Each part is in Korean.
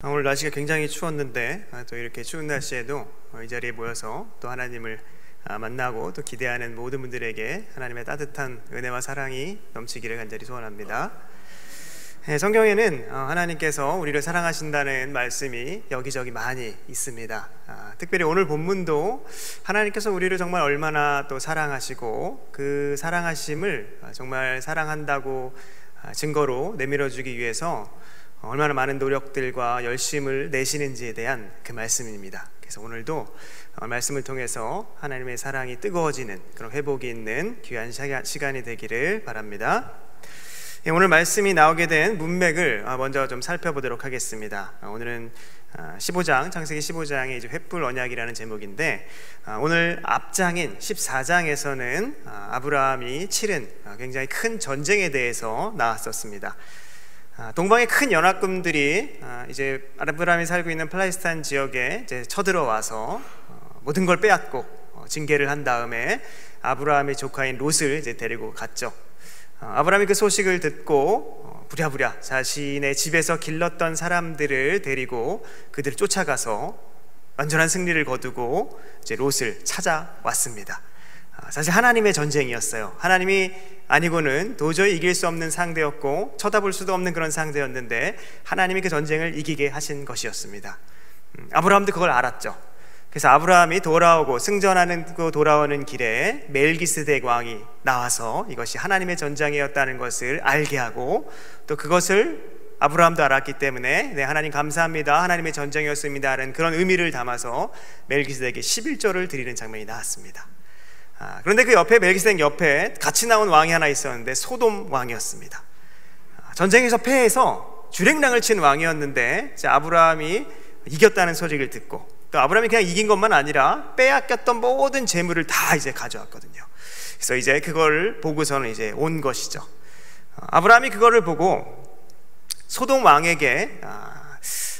오늘 날씨가 굉장히 추웠는데 또 이렇게 추운 날씨에도 이 자리에 모여서 또 하나님을 만나고 또 기대하는 모든 분들에게 하나님의 따뜻한 은혜와 사랑이 넘치기를 간절히 소원합니다. 성경에는 하나님께서 우리를 사랑하신다는 말씀이 여기저기 많이 있습니다. 특별히 오늘 본문도 하나님께서 우리를 정말 얼마나 또 사랑하시고 그 사랑하심을 정말 사랑한다고 증거로 내밀어주기 위해서 얼마나 많은 노력들과 열심을 내시는지에 대한 그 말씀입니다. 그래서 오늘도 말씀을 통해서 하나님의 사랑이 뜨거워지는 그런 회복이 있는 귀한 시간이 되기를 바랍니다. 오늘 말씀이 나오게 된 문맥을 먼저 좀 살펴보도록 하겠습니다. 오늘은 15장, 창세기 15장의 이제 횃불 언약이라는 제목인데, 오늘 앞장인 14장에서는 아브라함이 치른 굉장히 큰 전쟁에 대해서 나왔었습니다. 동방의 큰 연합군들이 이제 아브라함이 살고 있는 팔레스타인 지역에 이제 쳐들어와서 모든 걸 빼앗고 징계를 한 다음에 아브라함의 조카인 롯을 이제 데리고 갔죠. 아브라함이 그 소식을 듣고 부랴부랴 자신의 집에서 길렀던 사람들을 데리고 그들을 쫓아가서 완전한 승리를 거두고 이제 롯을 찾아왔습니다. 사실 하나님의 전쟁이었어요. 하나님이 아니고는 도저히 이길 수 없는 상대였고 쳐다볼 수도 없는 그런 상대였는데 하나님이 그 전쟁을 이기게 하신 것이었습니다. 아브라함도 그걸 알았죠. 그래서 아브라함이 돌아오고 승전하는 그 돌아오는 길에 멜기스덱 왕이 나와서 이것이 하나님의 전쟁이었다는 것을 알게 하고, 또 그것을 아브라함도 알았기 때문에 네, 하나님 감사합니다, 하나님의 전쟁이었습니다라는 그런 의미를 담아서 멜기스덱에 11조를 드리는 장면이 나왔습니다. 그런데 그 옆에, 멜기스덱 옆에 같이 나온 왕이 하나 있었는데 소돔 왕이었습니다. 전쟁에서 패해서 주랭랑을 친 왕이었는데 아브라함이 이겼다는 소식을 듣고, 또 아브라함이 그냥 이긴 것만 아니라 빼앗겼던 모든 재물을 다 이제 가져왔거든요. 그래서 이제 그걸 보고서는 이제 온 것이죠. 아브라함이 그거를 보고 소돔 왕에게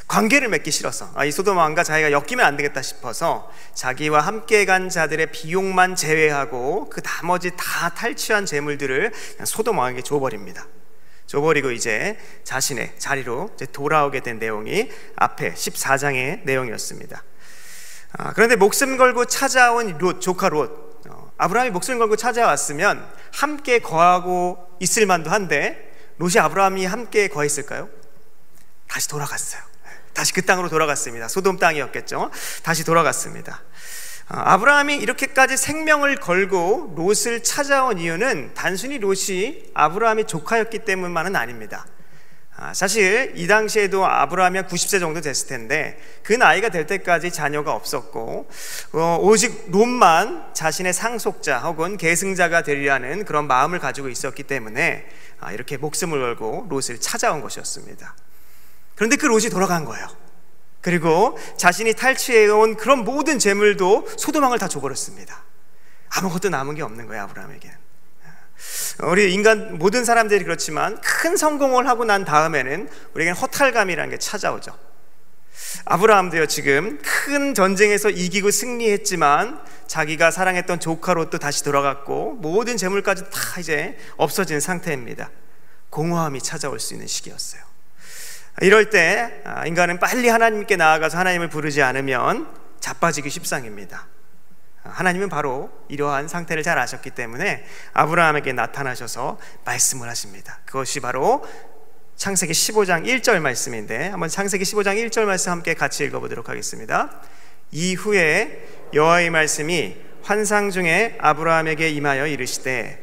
관계를 맺기 싫어서, 이 소돔 왕과 자기가 엮이면 안 되겠다 싶어서 자기와 함께 간 자들의 비용만 제외하고 그 나머지 다 탈취한 재물들을 그냥 소돔 왕에게 줘버립니다. 줘버리고 이제 자신의 자리로 이제 돌아오게 된 내용이 앞에 14장의 내용이었습니다. 그런데 목숨 걸고 찾아온 롯, 조카 롯, 아브라함이 목숨 걸고 찾아왔으면 함께 거하고 있을 만도 한데 롯이 아브라함이 함께 거했을까요? 다시 돌아갔어요. 다시 그 땅으로 돌아갔습니다. 소돔 땅이었겠죠. 다시 돌아갔습니다. 아브라함이 이렇게까지 생명을 걸고 롯을 찾아온 이유는 단순히 롯이 아브라함의 조카였기 때문만은 아닙니다. 사실 이 당시에도 아브라함이 한 90세 정도 됐을 텐데 그 나이가 될 때까지 자녀가 없었고 오직 롯만 자신의 상속자 혹은 계승자가 되리라는 그런 마음을 가지고 있었기 때문에 이렇게 목숨을 걸고 롯을 찾아온 것이었습니다. 그런데 그 롯이 돌아간 거예요. 그리고 자신이 탈취해온 그런 모든 재물도 소돔 왕을 다 줘버렸습니다. 아무것도 남은 게 없는 거예요, 아브라함에게는. 우리 인간 모든 사람들이 그렇지만 큰 성공을 하고 난 다음에는 우리에게는 허탈감이라는 게 찾아오죠. 아브라함도요, 지금 큰 전쟁에서 이기고 승리했지만 자기가 사랑했던 조카 롯도 다시 돌아갔고 모든 재물까지 다 이제 없어진 상태입니다. 공허함이 찾아올 수 있는 시기였어요. 이럴 때 인간은 빨리 하나님께 나아가서 하나님을 부르지 않으면 자빠지기 십상입니다. 하나님은 바로 이러한 상태를 잘 아셨기 때문에 아브라함에게 나타나셔서 말씀을 하십니다. 그것이 바로 창세기 15장 1절 말씀인데, 한번 창세기 15장 1절 말씀 함께 같이 읽어보도록 하겠습니다. 이후에 여호와의 말씀이 환상 중에 아브라함에게 임하여 이르시되,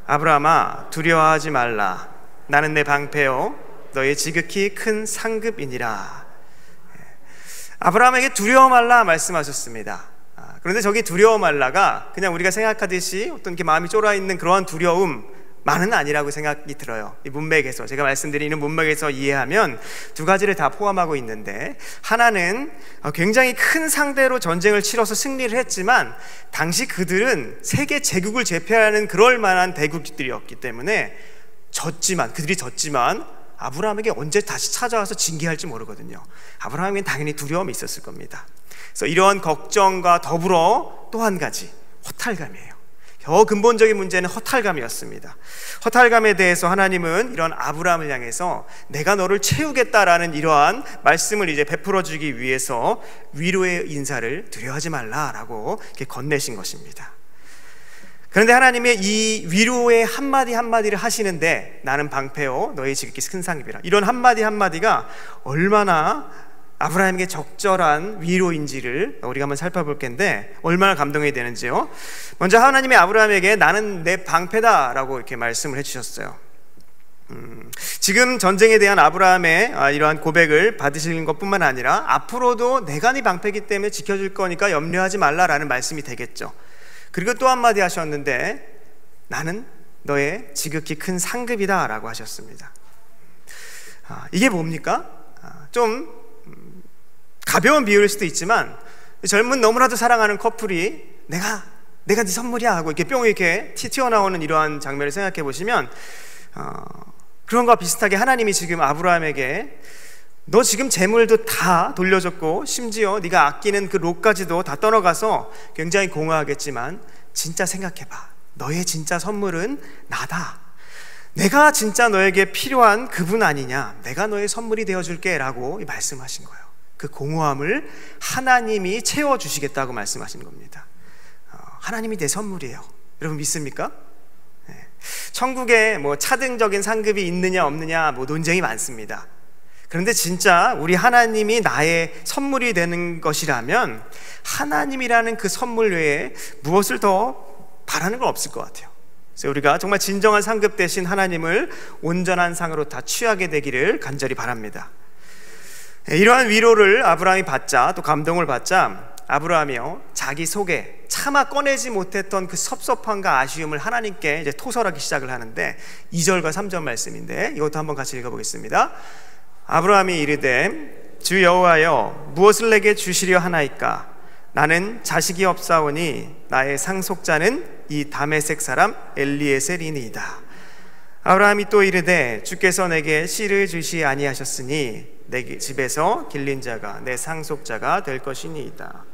아브라함아 두려워하지 말라. 나는 내 방패요 너의 지극히 큰 상급이니라. 아브라함에게 두려워 말라 말씀하셨습니다. 그런데 저기 두려워 말라가 그냥 우리가 생각하듯이 어떤 이렇게 마음이 쫄아있는 그러한 두려움만은 아니라고 생각이 들어요. 이 문맥에서, 제가 말씀드리는 문맥에서 이해하면 두 가지를 다 포함하고 있는데, 하나는 굉장히 큰 상대로 전쟁을 치러서 승리를 했지만 당시 그들은 세계 제국을 제패하는 그럴 만한 대국들이었기 때문에 그들이 졌지만 아브라함에게 언제 다시 찾아와서 징계할지 모르거든요. 아브라함에겐 당연히 두려움이 있었을 겁니다. 그래서 이러한 걱정과 더불어 또 한 가지, 허탈감이에요. 더 근본적인 문제는 허탈감이었습니다. 허탈감에 대해서 하나님은 이런 아브라함을 향해서 내가 너를 채우겠다라는 이러한 말씀을 이제 베풀어 주기 위해서 위로의 인사를 두려워하지 말라라고 이렇게 건네신 것입니다. 그런데 하나님의 이 위로의 한마디 한마디를 하시는데 나는 방패요 너의 지극히 큰 상급이라, 이런 한마디 한마디가 얼마나 아브라함에게 적절한 위로인지를 우리가 한번 살펴볼 텐데 얼마나 감동이 되는지요. 먼저 하나님이 아브라함에게 나는 내 방패다라고 이렇게 말씀을 해주셨어요. 지금 전쟁에 대한 아브라함의 이러한 고백을 받으시는 것뿐만 아니라 앞으로도 내가 네 방패이기 때문에 지켜줄 거니까 염려하지 말라라는 말씀이 되겠죠. 그리고 또 한마디 하셨는데 나는 너의 지극히 큰 상급이다 라고 하셨습니다. 이게 뭡니까? 좀 가벼운 비유일 수도 있지만 젊은 너무나도 사랑하는 커플이 내가 네 선물이야 하고 이렇게 뿅 이렇게 튀어나오는 이러한 장면을 생각해 보시면 그런 거와 비슷하게 하나님이 지금 아브라함에게 너 지금 재물도 다 돌려줬고 심지어 네가 아끼는 그 롯까지도 다 떠나가서 굉장히 공허하겠지만 진짜 생각해봐. 너의 진짜 선물은 나다. 내가 진짜 너에게 필요한 그분 아니냐. 내가 너의 선물이 되어줄게 라고 말씀하신 거예요. 그 공허함을 하나님이 채워주시겠다고 말씀하신 겁니다. 하나님이 내 선물이에요. 여러분 믿습니까? 천국에 뭐 차등적인 상급이 있느냐 없느냐 뭐 논쟁이 많습니다. 그런데 진짜 우리 하나님이 나의 선물이 되는 것이라면 하나님이라는 그 선물 외에 무엇을 더 바라는 건 없을 것 같아요. 그래서 우리가 정말 진정한 상급 대신 하나님을 온전한 상으로 다 취하게 되기를 간절히 바랍니다. 이러한 위로를 아브라함이 받자, 또 감동을 받자 아브라함이요 자기 속에 차마 꺼내지 못했던 그 섭섭함과 아쉬움을 하나님께 이제 토설하기 시작을 하는데 2절과 3절 말씀인데 이것도 한번 같이 읽어보겠습니다. 아브라함이 이르되 주 여호와여 무엇을 내게 주시려 하나이까? 나는 자식이 없사오니 나의 상속자는 이 다메섹 사람 엘리에셀이니이다. 아브라함이 또 이르되 주께서 내게 씨를 주시 아니하셨으니 내 집에서 길린 자가 내 상속자가 될 것이니이다.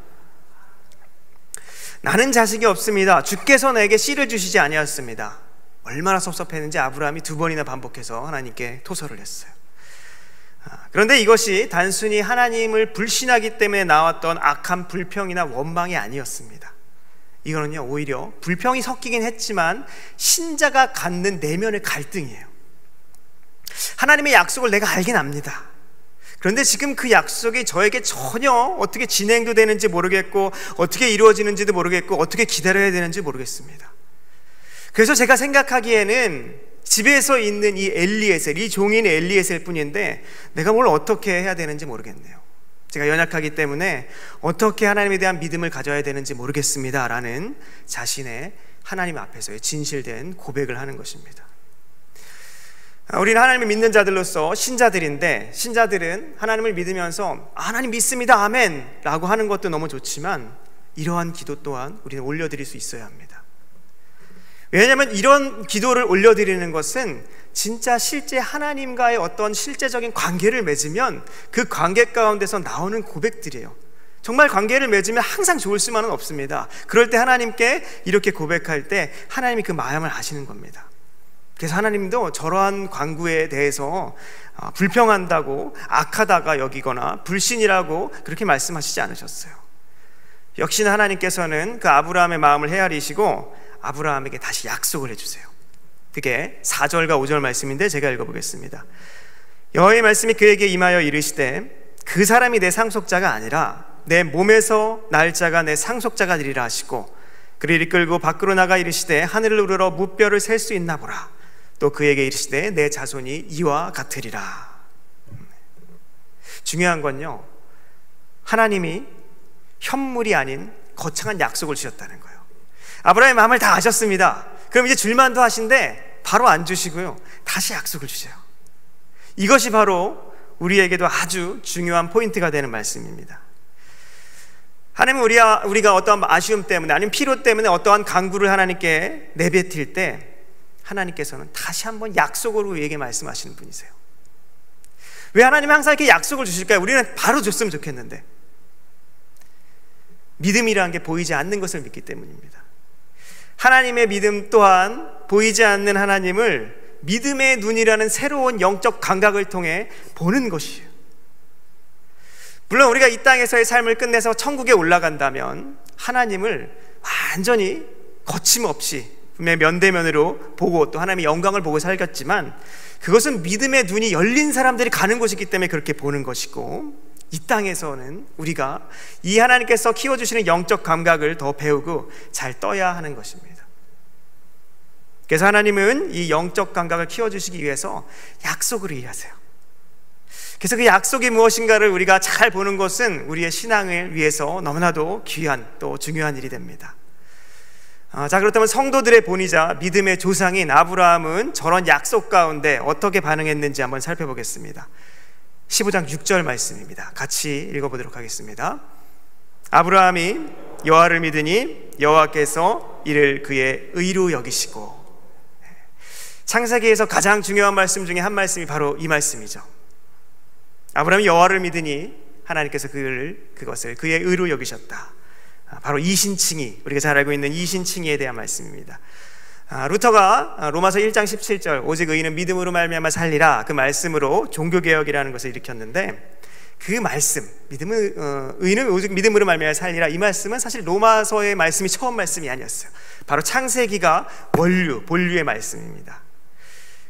나는 자식이 없습니다. 주께서 내게 씨를 주시지 아니하셨습니다. 얼마나 섭섭했는지 아브라함이 2번이나 반복해서 하나님께 토설을 했어요. 그런데 이것이 단순히 하나님을 불신하기 때문에 나왔던 악한 불평이나 원망이 아니었습니다. 이거는요 오히려 불평이 섞이긴 했지만 신자가 갖는 내면의 갈등이에요. 하나님의 약속을 내가 알긴 압니다. 그런데 지금 그 약속이 저에게 전혀 어떻게 진행도 되는지 모르겠고 어떻게 이루어지는지도 모르겠고 어떻게 기다려야 되는지 모르겠습니다. 그래서 제가 생각하기에는 집에서 있는 이 엘리에셀, 이 종인 엘리에셀 뿐인데 내가 뭘 어떻게 해야 되는지 모르겠네요. 제가 연약하기 때문에 어떻게 하나님에 대한 믿음을 가져야 되는지 모르겠습니다 라는 자신의 하나님 앞에서의 진실된 고백을 하는 것입니다. 우리는 하나님을 믿는 자들로서 신자들인데 신자들은 하나님을 믿으면서 하나님 믿습니다 아멘 라고 하는 것도 너무 좋지만 이러한 기도 또한 우리는 올려드릴 수 있어야 합니다. 왜냐하면 이런 기도를 올려드리는 것은 진짜 실제 하나님과의 어떤 실제적인 관계를 맺으면 그 관계 가운데서 나오는 고백들이에요. 정말 관계를 맺으면 항상 좋을 수만은 없습니다. 그럴 때 하나님께 이렇게 고백할 때 하나님이 그 마음을 아시는 겁니다. 그래서 하나님도 저러한 관구에 대해서 불평한다고 악하다가 여기거나 불신이라고 그렇게 말씀하시지 않으셨어요. 역시나 하나님께서는 그 아브라함의 마음을 헤아리시고 아브라함에게 다시 약속을 해주세요. 그게 4절과 5절 말씀인데 제가 읽어보겠습니다. 여호와의 말씀이 그에게 임하여 이르시되 그 사람이 내 상속자가 아니라 내 몸에서 날 자가 내 상속자가 되리라 하시고 그를 이끌고 밖으로 나가 이르시되 하늘을 우러러 무뼈를 셀 수 있나 보라. 또 그에게 이르시되 내 자손이 이와 같으리라. 중요한 건요 하나님이 현물이 아닌 거창한 약속을 주셨다는 거예요. 아브라함의 마음을 다 아셨습니다. 그럼 이제 줄만도 하신데 바로 안 주시고요 다시 약속을 주세요. 이것이 바로 우리에게도 아주 중요한 포인트가 되는 말씀입니다. 하나님은 우리가 어떠한 아쉬움 때문에 아니면 피로 때문에 어떠한 간구를 하나님께 내뱉을 때 하나님께서는 다시 한번 약속으로 우리에게 말씀하시는 분이세요. 왜 하나님은 항상 이렇게 약속을 주실까요? 우리는 바로 줬으면 좋겠는데 믿음이라는 게 보이지 않는 것을 믿기 때문입니다. 하나님의 믿음 또한 보이지 않는 하나님을 믿음의 눈이라는 새로운 영적 감각을 통해 보는 것이에요. 물론 우리가 이 땅에서의 삶을 끝내서 천국에 올라간다면 하나님을 완전히 거침없이 분명히 면대면으로 보고 또 하나님의 영광을 보고 살겠지만, 그것은 믿음의 눈이 열린 사람들이 가는 곳이기 때문에 그렇게 보는 것이고, 이 땅에서는 우리가 이 하나님께서 키워주시는 영적 감각을 더 배우고 잘 떠야 하는 것입니다. 그래서 하나님은 이 영적 감각을 키워주시기 위해서 약속을 일하세요. 그래서 그 약속이 무엇인가를 우리가 잘 보는 것은 우리의 신앙을 위해서 너무나도 귀한 또 중요한 일이 됩니다. 자, 그렇다면 성도들의 본이자 믿음의 조상인 아브라함은 저런 약속 가운데 어떻게 반응했는지 한번 살펴보겠습니다. 15장 6절 말씀입니다. 같이 읽어보도록 하겠습니다. 아브라함이 여호와를 믿으니 여호와께서 이를 그의 의로 여기시고. 창세기에서 가장 중요한 말씀 중에 한 말씀이 바로 이 말씀이죠. 아브라함이 여호와를 믿으니 하나님께서 그것을 그의 의로 여기셨다. 바로 이신칭의, 우리가 잘 알고 있는 이신칭의에 대한 말씀입니다. 루터가 로마서 1장 17절 오직 의인은 믿음으로 말미암아 살리라, 그 말씀으로 종교개혁이라는 것을 일으켰는데, 그 말씀, 의인은 오직 믿음으로 말미암아 살리라, 이 말씀은 사실 로마서의 말씀이 처음 말씀이 아니었어요. 바로 창세기가 본류의 말씀입니다.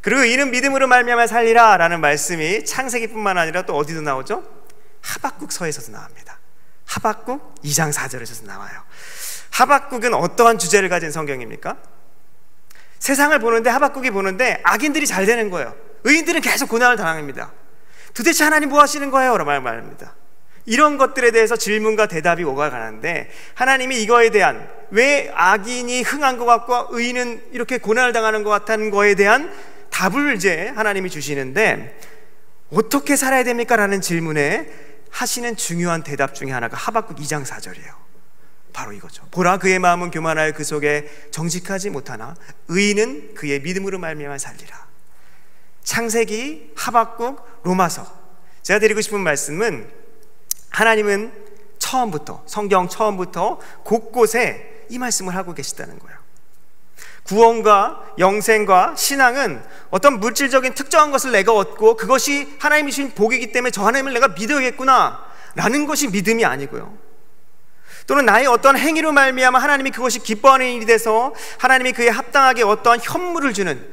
그리고 의인은 믿음으로 말미암아 살리라 라는 말씀이 창세기뿐만 아니라 또 어디도 나오죠? 하박국서에서도 나옵니다. 하박국 2장 4절에서도 나와요. 하박국은 어떠한 주제를 가진 성경입니까? 세상을 보는데, 하박국이 보는데 악인들이 잘 되는 거예요. 의인들은 계속 고난을 당합니다. 도대체 하나님 뭐 하시는 거예요? 라고 말합니다. 이런 것들에 대해서 질문과 대답이 오가가는데, 하나님이 이거에 대한, 왜 악인이 흥한 것 같고 의인은 이렇게 고난을 당하는 것 같다는 거에 대한 답을 이제 하나님이 주시는데, 어떻게 살아야 됩니까? 라는 질문에 하시는 중요한 대답 중에 하나가 하박국 2장 4절이에요. 바로 이거죠. 보라, 그의 마음은 교만하여 그 속에 정직하지 못하나 의인은 그의 믿음으로 말미암아 살리라. 창세기, 하박국, 로마서. 제가 드리고 싶은 말씀은, 하나님은 처음부터, 성경 처음부터 곳곳에 이 말씀을 하고 계시다는 거예요. 구원과 영생과 신앙은 어떤 물질적인 특정한 것을 내가 얻고 그것이 하나님이 주신 복이기 때문에 저 하나님을 내가 믿어야겠구나 라는 것이 믿음이 아니고요, 또는 나의 어떤 행위로 말미암아 하나님이 그것이 기뻐하는 일이 돼서 하나님이 그에 합당하게 어떠한 현물을 주는,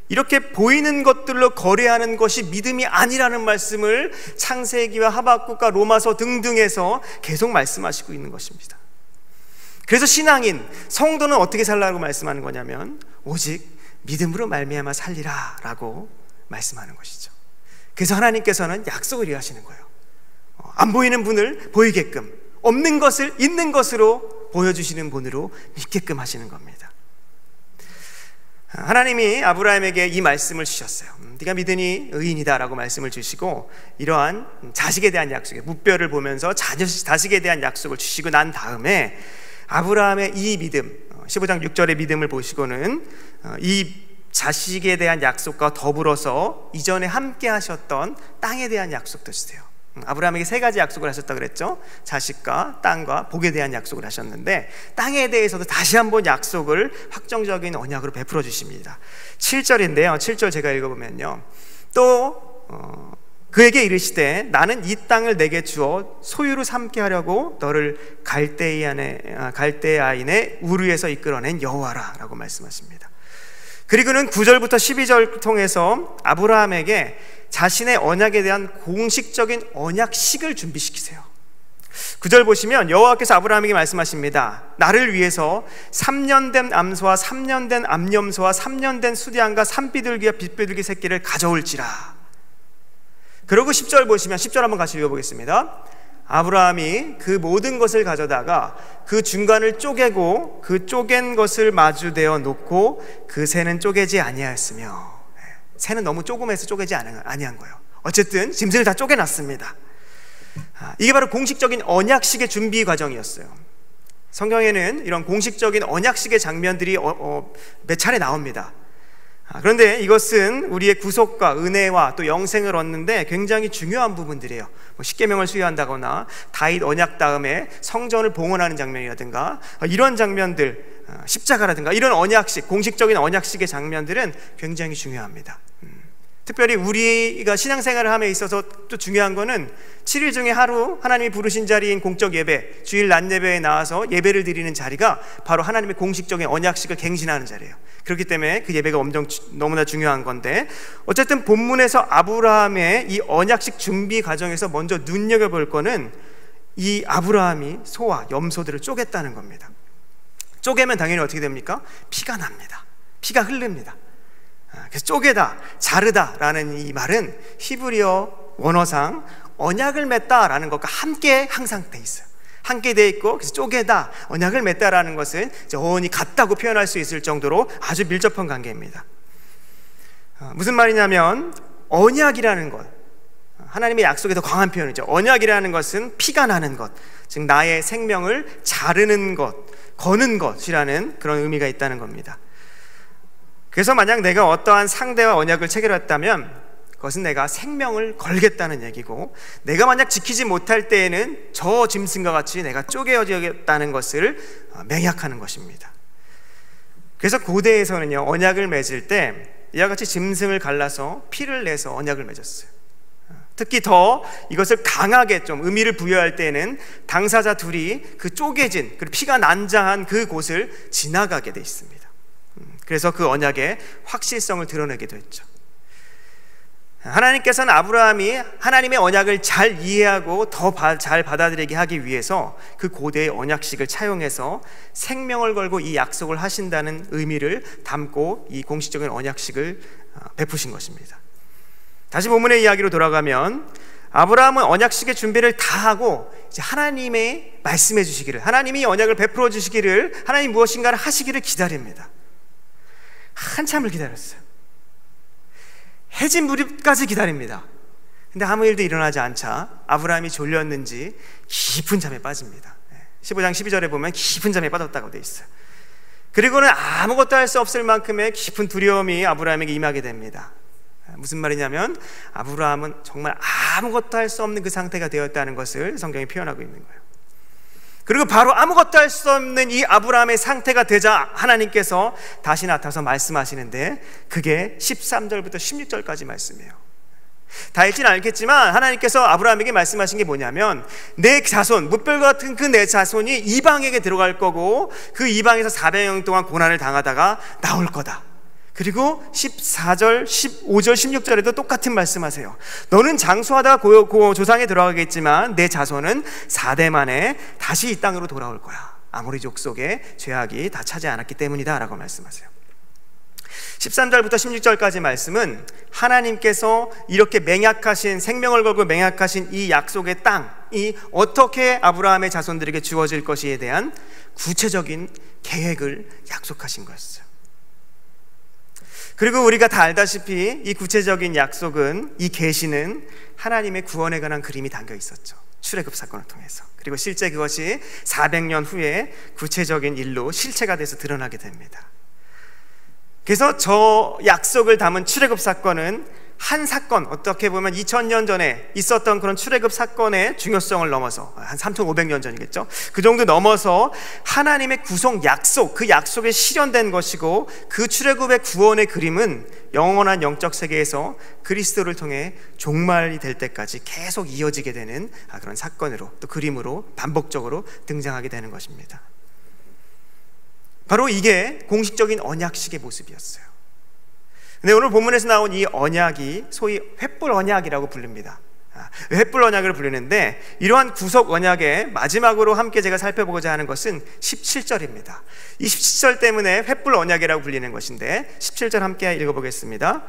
이렇게 보이는 것들로 거래하는 것이 믿음이 아니라는 말씀을 창세기와 하박국과 로마서 등등에서 계속 말씀하시고 있는 것입니다. 그래서 신앙인, 성도는 어떻게 살라고 말씀하는 거냐면, 오직 믿음으로 말미암아 살리라 라고 말씀하는 것이죠. 그래서 하나님께서는 약속을 이해하시는 거예요. 안 보이는 분을 보이게끔, 없는 것을 있는 것으로 보여주시는 분으로 믿게끔 하시는 겁니다. 하나님이 아브라함에게 이 말씀을 주셨어요. 네가 믿으니 의인이다 라고 말씀을 주시고, 이러한 자식에 대한 약속에 무뼈를 보면서 자식에 대한 약속을 주시고 난 다음에 아브라함의 이 믿음, 15장 6절의 믿음을 보시고는 이 자식에 대한 약속과 더불어서 이전에 함께 하셨던 땅에 대한 약속도 주세요. 아브라함에게 세 가지 약속을 하셨다고 그랬죠. 자식과 땅과 복에 대한 약속을 하셨는데, 땅에 대해서도 다시 한번 약속을 확정적인 언약으로 베풀어 주십니다. 7절인데요 7절 제가 읽어보면요, 또 그에게 이르시되 나는 이 땅을 내게 주어 소유로 삼게 하려고 너를 갈대아인의 우르에서 이끌어낸 여호와라 라고 말씀하십니다. 그리고는 9절부터 12절 통해서 아브라함에게 자신의 언약에 대한 공식적인 언약식을 준비시키세요. 9절 보시면 여호와께서 아브라함에게 말씀하십니다. 나를 위해서 3년 된 암소와 3년 된 암염소와 3년 된 수디양과 산비둘기와 빛비둘기 새끼를 가져올지라. 그리고 10절 보시면, 10절 한번 같이 읽어보겠습니다. 아브라함이 그 모든 것을 가져다가 그 중간을 쪼개고 그 쪼갠 것을 마주대어 놓고 그 새는 쪼개지 아니하였으며, 새는 너무 조그매서 쪼개지 아니한 거예요. 어쨌든 짐승을 다 쪼개놨습니다. 이게 바로 공식적인 언약식의 준비 과정이었어요. 성경에는 이런 공식적인 언약식의 장면들이 몇 차례 나옵니다. 그런데 이것은 우리의 구속과 은혜와 또 영생을 얻는데 굉장히 중요한 부분들이에요. 십계명을 수여한다거나 다윗 언약 다음에 성전을 봉헌하는 장면이라든가 이런 장면들, 십자가라든가 이런 언약식, 공식적인 언약식의 장면들은 굉장히 중요합니다. 특별히 우리가 신앙생활을 함에 있어서 또 중요한 거는 7일 중에 하루 하나님이 부르신 자리인 공적 예배, 주일 낮 예배에 나와서 예배를 드리는 자리가 바로 하나님의 공식적인 언약식을 갱신하는 자리예요. 그렇기 때문에 그 예배가 너무나 중요한 건데, 어쨌든 본문에서 아브라함의 이 언약식 준비 과정에서 먼저 눈여겨볼 거는 이 아브라함이 소와 염소들을 쪼갰다는 겁니다. 쪼개면 당연히 어떻게 됩니까? 피가 납니다. 피가 흐릅니다. 그래서 쪼개다, 자르다라는 이 말은 히브리어 원어상 언약을 맺다라는 것과 함께 항상 돼 있어요. 함께 돼 있고, 그래서 쪼개다, 언약을 맺다라는 것은 영원히 같다고 표현할 수 있을 정도로 아주 밀접한 관계입니다. 무슨 말이냐면, 언약이라는 것, 하나님의 약속에 더 강한 표현이죠. 언약이라는 것은 피가 나는 것, 즉 나의 생명을 자르는 것, 거는 것이라는 그런 의미가 있다는 겁니다. 그래서 만약 내가 어떠한 상대와 언약을 체결했다면 그것은 내가 생명을 걸겠다는 얘기고, 내가 만약 지키지 못할 때에는 저 짐승과 같이 내가 쪼개어지겠다는 것을 맹약하는 것입니다. 그래서 고대에서는요, 언약을 맺을 때 이와 같이 짐승을 갈라서 피를 내서 언약을 맺었어요. 특히 더 이것을 강하게 좀 의미를 부여할 때는 당사자 둘이 그 쪼개진, 그리고 피가 난장한 그 곳을 지나가게 돼 있습니다. 그래서 그 언약의 확실성을 드러내기도 했죠. 하나님께서는 아브라함이 하나님의 언약을 잘 이해하고 더 잘 받아들이게 하기 위해서 그 고대의 언약식을 차용해서 생명을 걸고 이 약속을 하신다는 의미를 담고 이 공식적인 언약식을 베푸신 것입니다. 다시 본문의 이야기로 돌아가면, 아브라함은 언약식의 준비를 다 하고 이제 하나님의 말씀해 주시기를, 하나님이 언약을 베풀어 주시기를, 하나님 무엇인가를 하시기를 기다립니다. 한참을 기다렸어요. 해진 무렵까지 기다립니다. 근데 아무 일도 일어나지 않자 아브라함이 졸렸는지 깊은 잠에 빠집니다. 15장 12절에 보면 깊은 잠에 빠졌다고 되어 있어요. 그리고는 아무것도 할 수 없을 만큼의 깊은 두려움이 아브라함에게 임하게 됩니다. 무슨 말이냐면, 아브라함은 정말 아무것도 할 수 없는 그 상태가 되었다는 것을 성경이 표현하고 있는 거예요. 그리고 바로 아무것도 할 수 없는 이 아브라함의 상태가 되자 하나님께서 다시 나타나서 말씀하시는데, 그게 13절부터 16절까지 말씀이에요. 다 읽지는 않겠지만 하나님께서 아브라함에게 말씀하신 게 뭐냐면, 내 자손, 무뼈 같은 그 내 자손이 이방에게 들어갈 거고, 그 이방에서 400년 동안 고난을 당하다가 나올 거다. 그리고 14절, 15절, 16절에도 똑같은 말씀하세요. 너는 장수하다가 조상에 들어가겠지만 내 자손은 4대 만에 다시 이 땅으로 돌아올 거야. 아모리 족속의 죄악이 다 차지 않았기 때문이다 라고 말씀하세요. 13절부터 16절까지 말씀은 하나님께서 이렇게 맹약하신, 생명을 걸고 맹약하신 이 약속의 땅이 어떻게 아브라함의 자손들에게 주어질 것에 대한 구체적인 계획을 약속하신 거였어요. 그리고 우리가 다 알다시피 이 구체적인 약속은, 이 계시는 하나님의 구원에 관한 그림이 담겨 있었죠. 출애굽 사건을 통해서. 그리고 실제 그것이 400년 후에 구체적인 일로 실체가 돼서 드러나게 됩니다. 그래서 저 약속을 담은 출애굽 사건은 한 사건, 어떻게 보면 2000년 전에 있었던 그런 출애굽 사건의 중요성을 넘어서, 한 3500년 전이겠죠, 그 정도 넘어서 하나님의 구속 약속, 그 약속에 실현된 것이고, 그 출애굽의 구원의 그림은 영원한 영적 세계에서 그리스도를 통해 종말이 될 때까지 계속 이어지게 되는 그런 사건으로, 또 그림으로 반복적으로 등장하게 되는 것입니다. 바로 이게 공식적인 언약식의 모습이었어요. 근데 오늘 본문에서 나온 이 언약이 소위 횃불 언약이라고 부릅니다. 횃불 언약을 부르는데, 이러한 구속 언약의 마지막으로 함께 제가 살펴보고자 하는 것은 17절입니다. 이 17절 때문에 횃불 언약이라고 불리는 것인데, 17절 함께 읽어보겠습니다.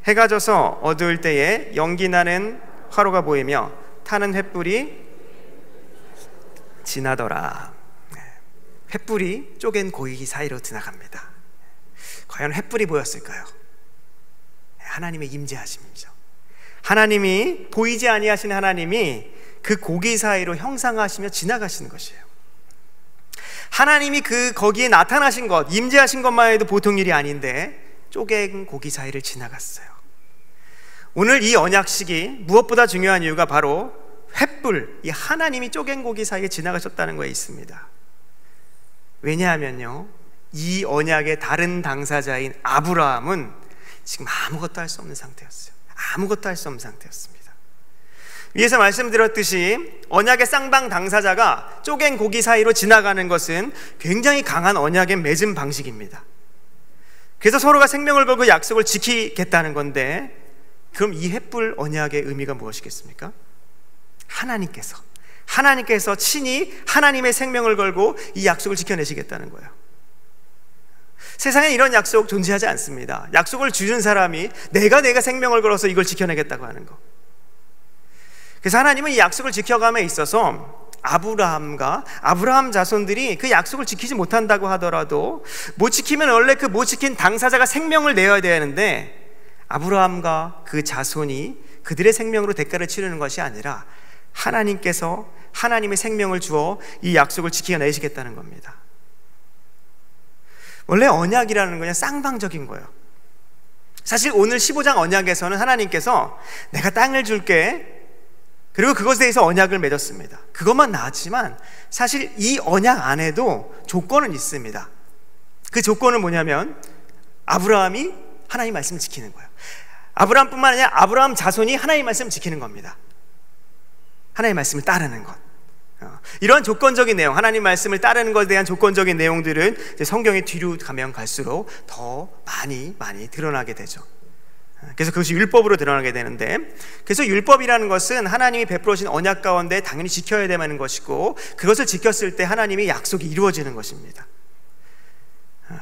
해가 져서 어두울 때에 연기 나는 화로가 보이며 타는 횃불이 지나더라. 횃불이 쪼갠 고기 사이로 지나갑니다. 과연 횃불이 보였을까요? 하나님의 임재하심이죠. 하나님이, 보이지 아니하시는 하나님이 그 고기 사이로 형상하시며 지나가시는 것이에요. 하나님이 거기에 나타나신 것, 임재하신 것만 해도 보통 일이 아닌데 쪼갠 고기 사이를 지나갔어요. 오늘 이 언약식이 무엇보다 중요한 이유가 바로 횃불, 이 하나님이 쪼갠 고기 사이에 지나가셨다는 거에 있습니다. 왜냐하면요, 이 언약의 다른 당사자인 아브라함은 지금 아무것도 할 수 없는 상태였어요. 아무것도 할 수 없는 상태였습니다. 위에서 말씀드렸듯이 언약의 쌍방 당사자가 쪼갠 고기 사이로 지나가는 것은 굉장히 강한 언약의 맺음 방식입니다. 그래서 서로가 생명을 걸고 약속을 지키겠다는 건데, 그럼 이 횃불 언약의 의미가 무엇이겠습니까? 하나님께서 친히 하나님의 생명을 걸고 이 약속을 지켜내시겠다는 거예요. 세상에 이런 약속 존재하지 않습니다. 약속을 주는 사람이 내가 생명을 걸어서 이걸 지켜내겠다고 하는 거. 그래서 하나님은 이 약속을 지켜감에 있어서 아브라함 자손들이 그 약속을 지키지 못한다고 하더라도, 못 지키면 원래 그 못 지킨 당사자가 생명을 내어야 되는데, 아브라함과 그 자손이 그들의 생명으로 대가를 치르는 것이 아니라 하나님께서 하나님의 생명을 주어 이 약속을 지켜내시겠다는 겁니다. 원래 언약이라는 건 쌍방적인 거예요. 사실 오늘 15장 언약에서는 하나님께서 내가 땅을 줄게, 그리고 그것에 대해서 언약을 맺었습니다. 그것만 나왔지만 사실 이 언약 안에도 조건은 있습니다. 그 조건은 뭐냐면 아브라함이 하나님 말씀을 지키는 거예요. 아브라함뿐만 아니라 아브라함 자손이 하나님 말씀을 지키는 겁니다. 하나님 말씀을 따르는 것. 이러한 조건적인 내용, 하나님 말씀을 따르는 것에 대한 조건적인 내용들은 이제 성경의 뒤로 가면 갈수록 더 많이 드러나게 되죠. 그래서 그것이 율법으로 드러나게 되는데, 그래서 율법이라는 것은 하나님이 베풀어 주신 언약 가운데 당연히 지켜야 되는 것이고, 그것을 지켰을 때 하나님의 약속이 이루어지는 것입니다.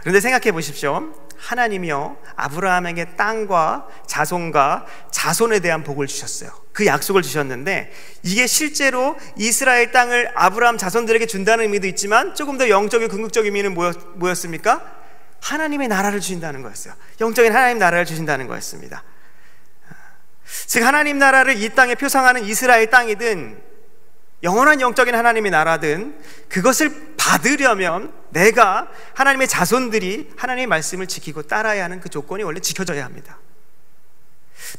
그런데 생각해 보십시오. 하나님이요, 아브라함에게 땅과 자손과 자손에 대한 복을 주셨어요. 그 약속을 주셨는데, 이게 실제로 이스라엘 땅을 아브라함 자손들에게 준다는 의미도 있지만 조금 더 영적이고 궁극적인 의미는 뭐였습니까? 하나님의 나라를 주신다는 거였어요. 영적인 하나님 나라를 주신다는 거였습니다. 즉 하나님 나라를 이 땅에 표상하는 이스라엘 땅이든 영원한 영적인 하나님의 나라든, 그것을 받으려면 내가, 하나님의 자손들이 하나님의 말씀을 지키고 따라야 하는 그 조건이 원래 지켜져야 합니다.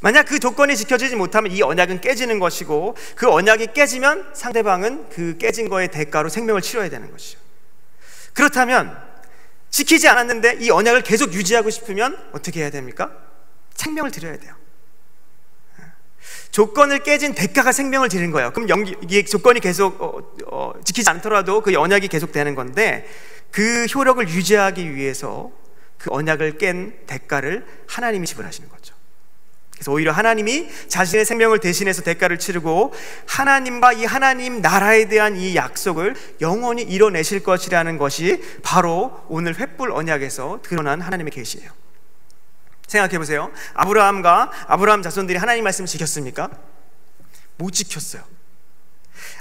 만약 그 조건이 지켜지지 못하면 이 언약은 깨지는 것이고, 그 언약이 깨지면 상대방은 그 깨진 거의 대가로 생명을 치러야 되는 것이죠. 그렇다면 지키지 않았는데 이 언약을 계속 유지하고 싶으면 어떻게 해야 됩니까? 생명을 드려야 돼요. 조건을 깨진 대가가 생명을 드리는 거예요. 그럼 이게 조건이 계속 지키지 않더라도 그 언약이 계속 되는 건데, 그 효력을 유지하기 위해서 그 언약을 깬 대가를 하나님이 지불하시는 거죠. 그래서 오히려 하나님이 자신의 생명을 대신해서 대가를 치르고 하나님과 이 하나님 나라에 대한 이 약속을 영원히 이뤄내실 것이라는 것이 바로 오늘 횃불 언약에서 드러난 하나님의 계시예요. 생각해 보세요. 아브라함 자손들이 하나님 말씀을 지켰습니까? 못 지켰어요.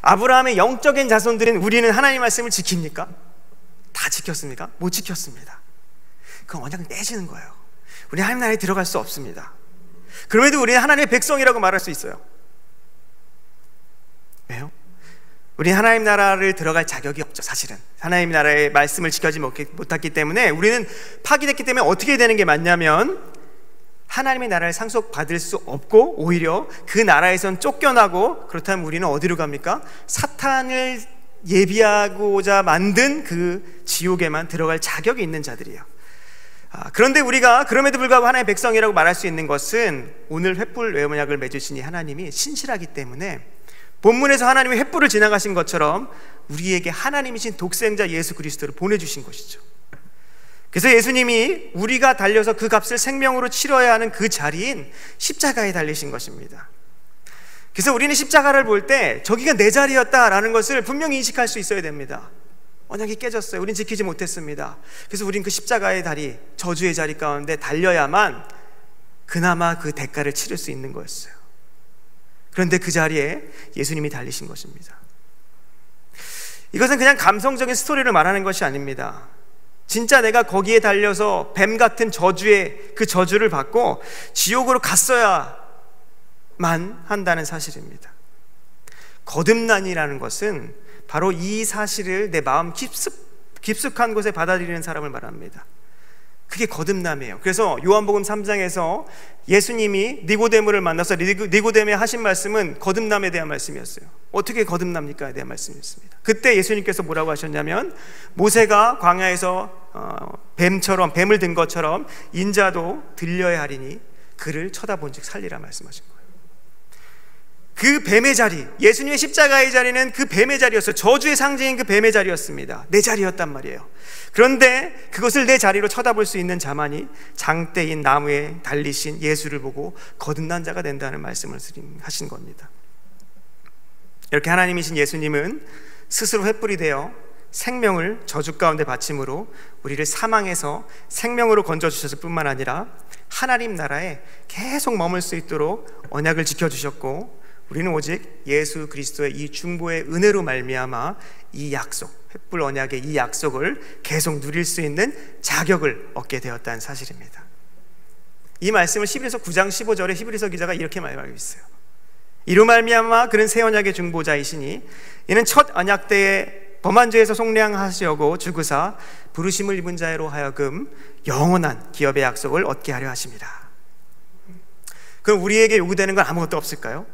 아브라함의 영적인 자손들은 우리는 하나님 말씀을 지킵니까? 다 지켰습니까? 못 지켰습니다. 그 언약을 떼시는 거예요. 우리 하나님 나라에 들어갈 수 없습니다. 그럼에도 우리는 하나님의 백성이라고 말할 수 있어요. 왜요? 우리는 하나님 나라를 들어갈 자격이 없죠. 사실은 하나님 나라의 말씀을 지켜지 못했기 때문에, 우리는 파기됐기 때문에 어떻게 되는 게 맞냐면 하나님의 나라를 상속받을 수 없고 오히려 그 나라에선 쫓겨나고, 그렇다면 우리는 어디로 갑니까? 사탄을 예비하고자 만든 그 지옥에만 들어갈 자격이 있는 자들이에요. 그런데 우리가 그럼에도 불구하고 하나님의 백성이라고 말할 수 있는 것은 오늘 횃불 언약을 맺으시니 하나님이 신실하기 때문에, 본문에서 하나님이 횃불을 지나가신 것처럼 우리에게 하나님이신 독생자 예수 그리스도를 보내주신 것이죠. 그래서 예수님이 우리가 달려서 그 값을 생명으로 치러야 하는 그 자리인 십자가에 달리신 것입니다. 그래서 우리는 십자가를 볼 때 저기가 내 자리였다라는 것을 분명히 인식할 수 있어야 됩니다. 언약이 깨졌어요. 우린 지키지 못했습니다. 그래서 우린 그 십자가의 다리, 저주의 자리 가운데 달려야만 그나마 그 대가를 치를 수 있는 거였어요. 그런데 그 자리에 예수님이 달리신 것입니다. 이것은 그냥 감성적인 스토리를 말하는 것이 아닙니다. 진짜 내가 거기에 달려서 뱀 같은 그 저주를 받고 지옥으로 갔어야만 한다는 사실입니다. 거듭난이라는 것은 바로 이 사실을 내 마음 깊숙한 곳에 받아들이는 사람을 말합니다. 그게 거듭남이에요. 그래서 요한복음 3장에서 예수님이 니고데모를 만나서 니고데모에 하신 말씀은 거듭남에 대한 말씀이었어요. 어떻게 거듭납니까에 대한 말씀이었습니다. 그때 예수님께서 뭐라고 하셨냐면, 모세가 광야에서 뱀을 든 것처럼 인자도 들려야 하리니 그를 쳐다본 즉 살리라 말씀하신 거예요. 그 뱀의 자리, 예수님의 십자가의 자리는 그 뱀의 자리였어요. 저주의 상징인 그 뱀의 자리였습니다. 내 자리였단 말이에요. 그런데 그것을 내 자리로 쳐다볼 수 있는 자만이 장대인 나무에 달리신 예수를 보고 거듭난 자가 된다는 말씀을 하신 겁니다. 이렇게 하나님이신 예수님은 스스로 횃불이 되어 생명을 저주 가운데 바침으로 우리를 사망에서 생명으로 건져주셨을 뿐만 아니라 하나님 나라에 계속 머물 수 있도록 언약을 지켜주셨고, 우리는 오직 예수 그리스도의 이 중보의 은혜로 말미암아 이 약속, 횃불 언약의 이 약속을 계속 누릴 수 있는 자격을 얻게 되었다는 사실입니다. 이 말씀을 히브리서 9장 15절에 히브리서 기자가 이렇게 말하고 있어요. 이로 말미암아 그는 새 언약의 중보자이시니 이는 첫 언약 때에 범한 죄에서 속량하시려고 죽으사 부르심을 입은 자로 하여금 영원한 기업의 약속을 얻게 하려 하십니다. 그럼 우리에게 요구되는 건 아무것도 없을까요?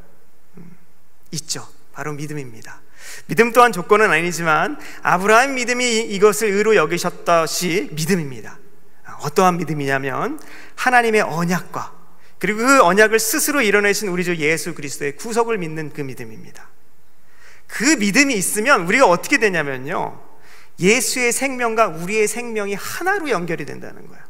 있죠. 바로 믿음입니다. 믿음 또한 조건은 아니지만 아브라함 믿음이 이것을 의로 여기셨듯이 믿음입니다. 어떠한 믿음이냐면 하나님의 언약과 그리고 그 언약을 스스로 이뤄내신 우리 주 예수 그리스도의 구속을 믿는 그 믿음입니다. 그 믿음이 있으면 우리가 어떻게 되냐면요, 예수의 생명과 우리의 생명이 하나로 연결이 된다는 거예요.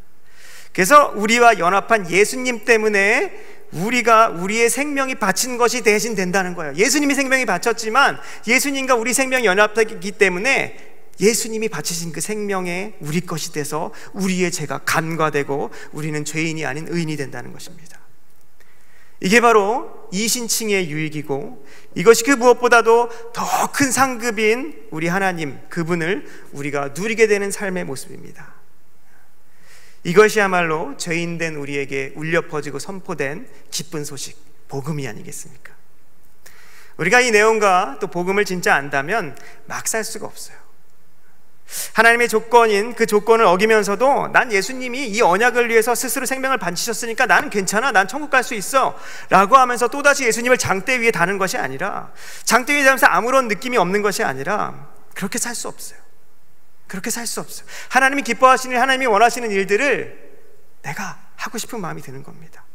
그래서 우리와 연합한 예수님 때문에 우리의 생명이 바친 것이 대신 된다는 거예요. 예수님이 생명이 바쳤지만 예수님과 우리 생명이 연합되기 때문에 예수님이 바치신 그 생명에 우리 것이 돼서 우리의 죄가 간과되고 우리는 죄인이 아닌 의인이 된다는 것입니다. 이게 바로 이신칭의 유익이고, 이것이 그 무엇보다도 더 큰 상급인 우리 하나님, 그분을 우리가 누리게 되는 삶의 모습입니다. 이것이야말로 죄인된 우리에게 울려 퍼지고 선포된 기쁜 소식, 복음이 아니겠습니까? 우리가 이 내용과 또 복음을 진짜 안다면 막 살 수가 없어요. 하나님의 조건인 그 조건을 어기면서도 난 예수님이 이 언약을 위해서 스스로 생명을 바치셨으니까 나는 괜찮아, 난 천국 갈 수 있어 라고 하면서 또다시 예수님을 장대 위에 다는 것이 아니라, 장대 위에 다면서 아무런 느낌이 없는 것이 아니라 그렇게 살 수 없어요. 그렇게 살 수 없어요. 하나님이 기뻐하시는, 하나님이 원하시는 일들을 내가 하고 싶은 마음이 드는 겁니다.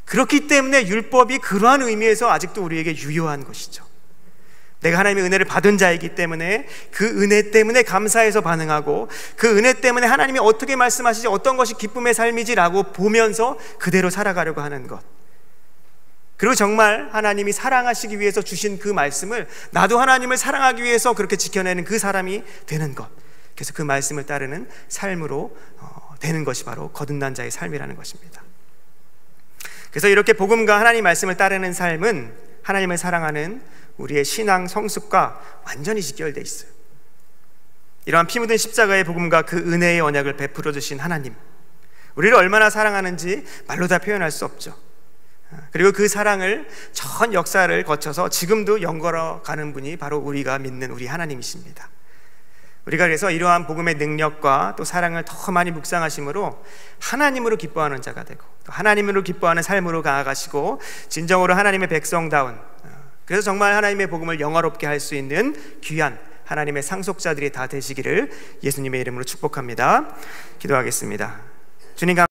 그렇기 때문에 율법이 그러한 의미에서 아직도 우리에게 유효한 것이죠. 내가 하나님의 은혜를 받은 자이기 때문에 그 은혜 때문에 감사해서 반응하고, 그 은혜 때문에 하나님이 어떻게 말씀하시지, 어떤 것이 기쁨의 삶이지라고 보면서 그대로 살아가려고 하는 것. 그리고 정말 하나님이 사랑하시기 위해서 주신 그 말씀을 나도 하나님을 사랑하기 위해서 그렇게 지켜내는 그 사람이 되는 것. 그래서 그 말씀을 따르는 삶으로 되는 것이 바로 거듭난 자의 삶이라는 것입니다. 그래서 이렇게 복음과 하나님 말씀을 따르는 삶은 하나님을 사랑하는 우리의 신앙 성숙과 완전히 직결되어 있어요. 이러한 피 묻은 십자가의 복음과 그 은혜의 언약을 베풀어 주신 하나님, 우리를 얼마나 사랑하는지 말로 다 표현할 수 없죠. 그리고 그 사랑을 전 역사를 거쳐서 지금도 연걸어 가는 분이 바로 우리가 믿는 우리 하나님이십니다. 우리가 그래서 이러한 복음의 능력과 또 사랑을 더 많이 묵상하심으로 하나님으로 기뻐하는 자가 되고, 또 하나님으로 기뻐하는 삶으로 나아가시고 진정으로 하나님의 백성다운, 그래서 정말 하나님의 복음을 영화롭게 할 수 있는 귀한 하나님의 상속자들이 다 되시기를 예수님의 이름으로 축복합니다. 기도하겠습니다. 주님